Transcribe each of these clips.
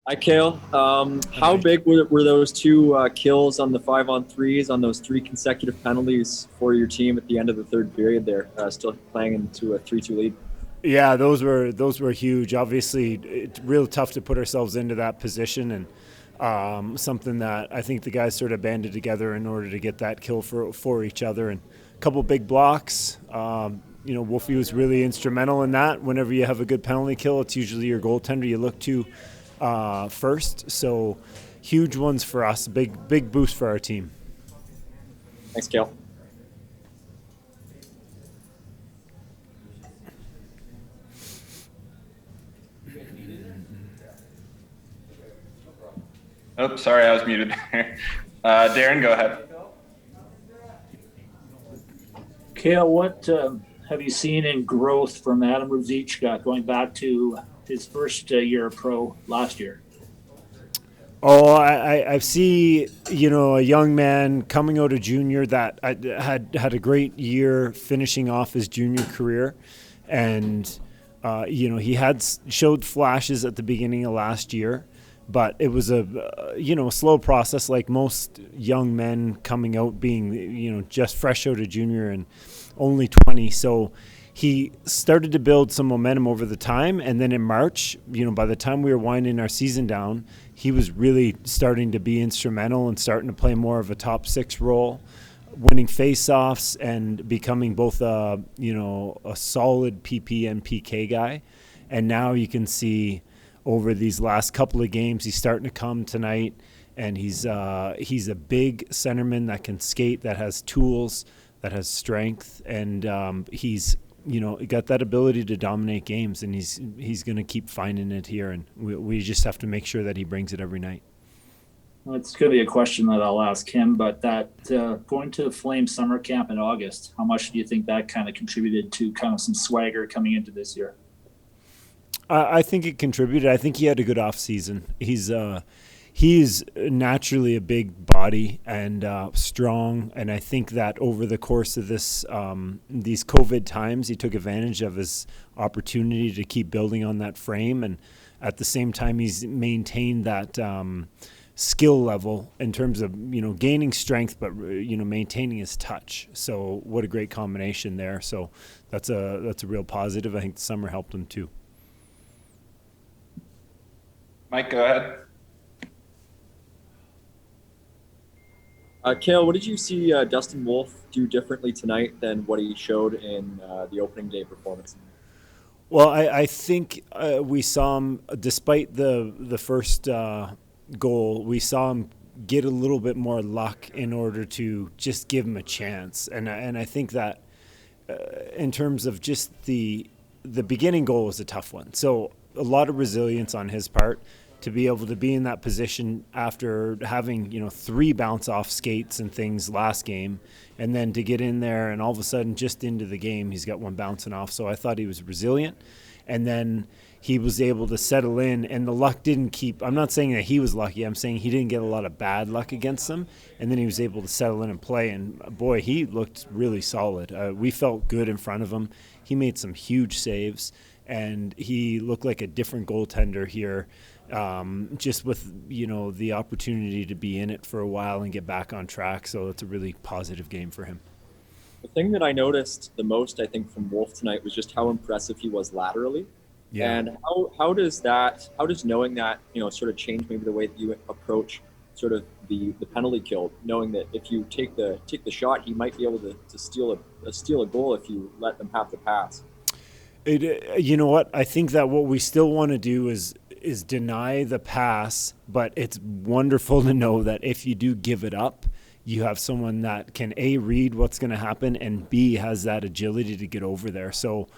Hi, Cail. How Hi. big were those two kills on the 5-on-3s on those three consecutive penalties for your team at the end of the third period there, still playing into a 3-2 lead? Yeah, those were huge. Obviously, it's real tough to put ourselves into that position, and something that I think the guys sort of banded together in order to get that kill for each other. And a couple big blocks. Wolfe was really instrumental in that. Whenever you have a good penalty kill, it's usually your goaltender you look to first. So huge ones for us. Big boost for our team. Thanks, Cail. Oh, sorry, I was muted there. Darren, go ahead. Cail, what have you seen in growth from Adam Rosicha going back to his first year pro last year? Oh, I see, a young man coming out of junior that had a great year finishing off his junior career. And, he had showed flashes at the beginning of last year, but it was a slow process like most young men coming out being, just fresh out of junior and only 20. So he started to build some momentum over the time. And then in March, by the time we were winding our season down, he was really starting to be instrumental and starting to play more of a top six role, winning faceoffs and becoming both a solid PP and PK guy. And now you can see over these last couple of games, he's starting to come tonight, and he's a big centerman that can skate, that has tools, that has strength, and he's got that ability to dominate games, and he's going to keep finding it here, and we just have to make sure that he brings it every night. Well, it's going to be a question that I'll ask him, but that going to the Flame summer camp in August, how much do you think that kind of contributed to kind of some swagger coming into this year? I think it contributed. I think he had a good off season. He's naturally a big body and strong, and I think that over the course of these COVID times, he took advantage of his opportunity to keep building on that frame, and at the same time, he's maintained that skill level in terms of gaining strength, but maintaining his touch. So what a great combination there. So that's a real positive. I think the summer helped him too. Mike, go ahead. Cail, what did you see Dustin Wolfe do differently tonight than what he showed in the opening day performance? Well, I think we saw him, despite the first goal, we saw him get a little bit more luck in order to just give him a chance. And I think that in terms of just the beginning goal was a tough one. So a lot of resilience on his part to be able to be in that position after having, three bounce off skates and things last game, and then to get in there and all of a sudden just into the game, he's got one bouncing off. So I thought he was resilient. And then he was able to settle in, and the luck didn't keep. I'm not saying that he was lucky. I'm saying he didn't get a lot of bad luck against them. And then he was able to settle in and play. And boy, he looked really solid. We felt good in front of him. He made some huge saves, and he looked like a different goaltender here. Just with the opportunity to be in it for a while and get back on track. So it's a really positive game for him. The thing that I noticed the most, I think, from Wolfe tonight was just how impressive he was laterally. Yeah. And how does knowing that, sort of change maybe the way that you approach sort of the penalty kill, knowing that if you take the shot, he might be able to steal a goal if you let them have the pass. You know what? I think that what we still want to do is deny the pass, but it's wonderful to know that if you do give it up, you have someone that can A, read what's going to happen, and B, has that agility to get over there. So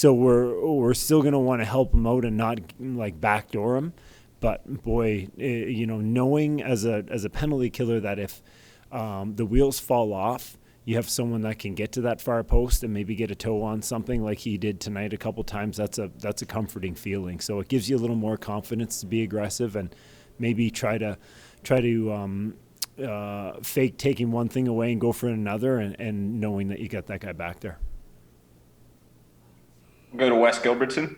we're still going to want to help him out and not like backdoor him. But boy, knowing as a penalty killer that if the wheels fall off, you have someone that can get to that far post and maybe get a toe on something like he did tonight a couple times. That's a comforting feeling. So it gives you a little more confidence to be aggressive and maybe try to fake taking one thing away and go for another, and knowing that you got that guy back there. We'll go to Wes Gilbertson.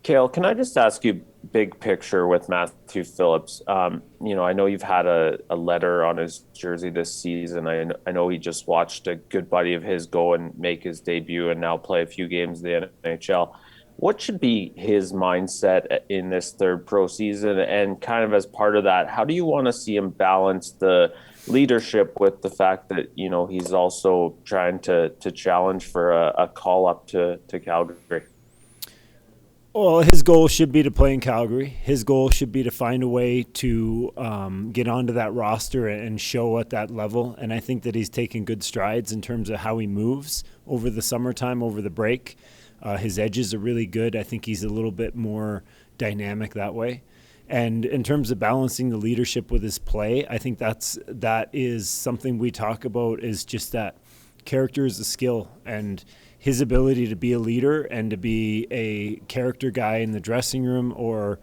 Cail, can I just ask you big picture with Matthew Phillips? I know you've had a letter on his jersey this season. I know he just watched a good buddy of his go and make his debut and now play a few games in the NHL. What should be his mindset in this third pro season? And kind of as part of that, how do you want to see him balance the leadership with the fact that, he's also trying to challenge for a call up to Calgary? Well, his goal should be to play in Calgary. His goal should be to find a way to get onto that roster and show at that level. And I think that he's taken good strides in terms of how he moves over the summertime, over the break. His edges are really good. I think he's a little bit more dynamic that way. And in terms of balancing the leadership with his play, I think that is something we talk about, is just that character is a skill, and his ability to be a leader and to be a character guy in the dressing room, or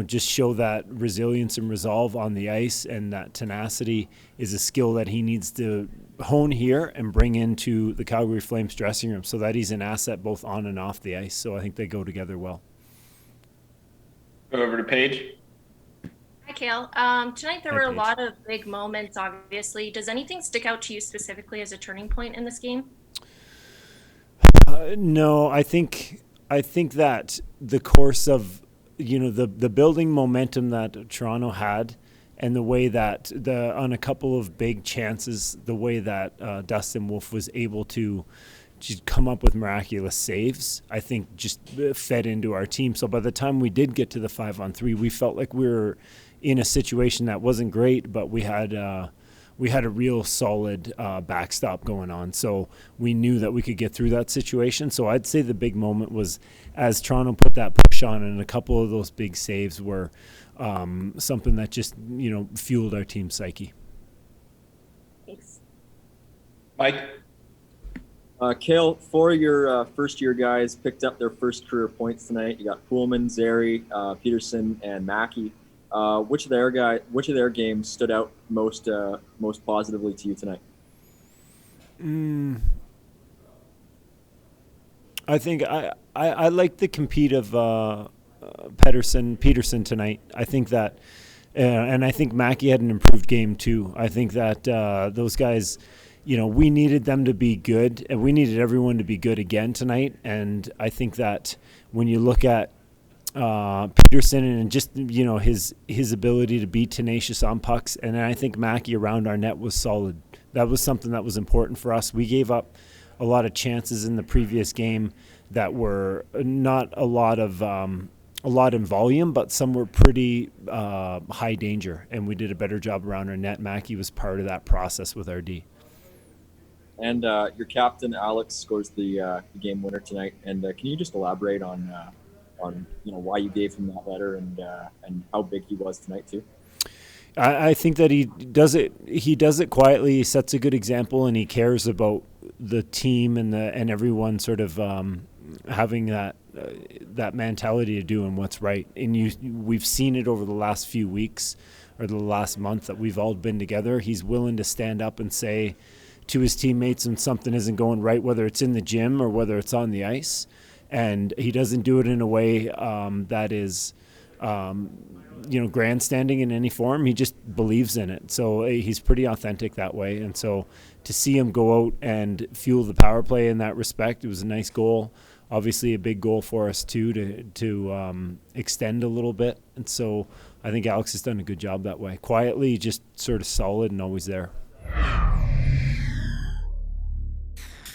just show that resilience and resolve on the ice, and that tenacity is a skill that he needs to hone here and bring into the Calgary Flames dressing room so that he's an asset both on and off the ice. So I think they go together well. Go over to Paige. Hi, Cail. Tonight there were a lot of big moments, obviously. Does anything stick out to you specifically as a turning point in this game? No, I think that the course of the building momentum that Toronto had, and the way that on a couple of big chances, the way that Dustin Wolfe was able to just come up with miraculous saves, I think just fed into our team. So by the time we did get to the 5-on-3, we felt like we were in a situation that wasn't great, but we had a real solid backstop going on. So we knew that we could get through that situation. So I'd say the big moment was as Toronto put that push on, and a couple of those big saves were something that just, fueled our team's psyche. Thanks. Mike? Cail, 4 of your first-year guys picked up their first career points tonight. You got Pullman, Zary, Peterson, and Mackey. Which of their games stood out most positively to you tonight? I think I like the compete of Peterson tonight. I think that, and I think Mackey had an improved game too. I think that those guys, we needed them to be good, and we needed everyone to be good again tonight. And I think that when you look at Peterson and just his ability to be tenacious on pucks, and I think Mackey around our net was solid. That was something that was important for us. We gave up a lot of chances in the previous game that were not a lot in volume, but some were pretty high danger, and we did a better job around our net. Mackey was part of that process with our D. And your captain Alex scores the game winner tonight. And can you just elaborate on why you gave him that letter and how big he was tonight too? I think that he does it quietly. He sets a good example, and he cares about the team and everyone sort of having that mentality of doing what's right. And we've seen it over the last few weeks or the last month that we've all been together. He's willing to stand up and say to his teammates when something isn't going right, whether it's in the gym or whether it's on the ice. And he doesn't do it in a way that is, grandstanding in any form. He just believes in it. So he's pretty authentic that way. And so to see him go out and fuel the power play in that respect, it was a nice goal. Obviously a big goal for us too to extend a little bit. And so I think Alex has done a good job that way. Quietly, just sort of solid and always there.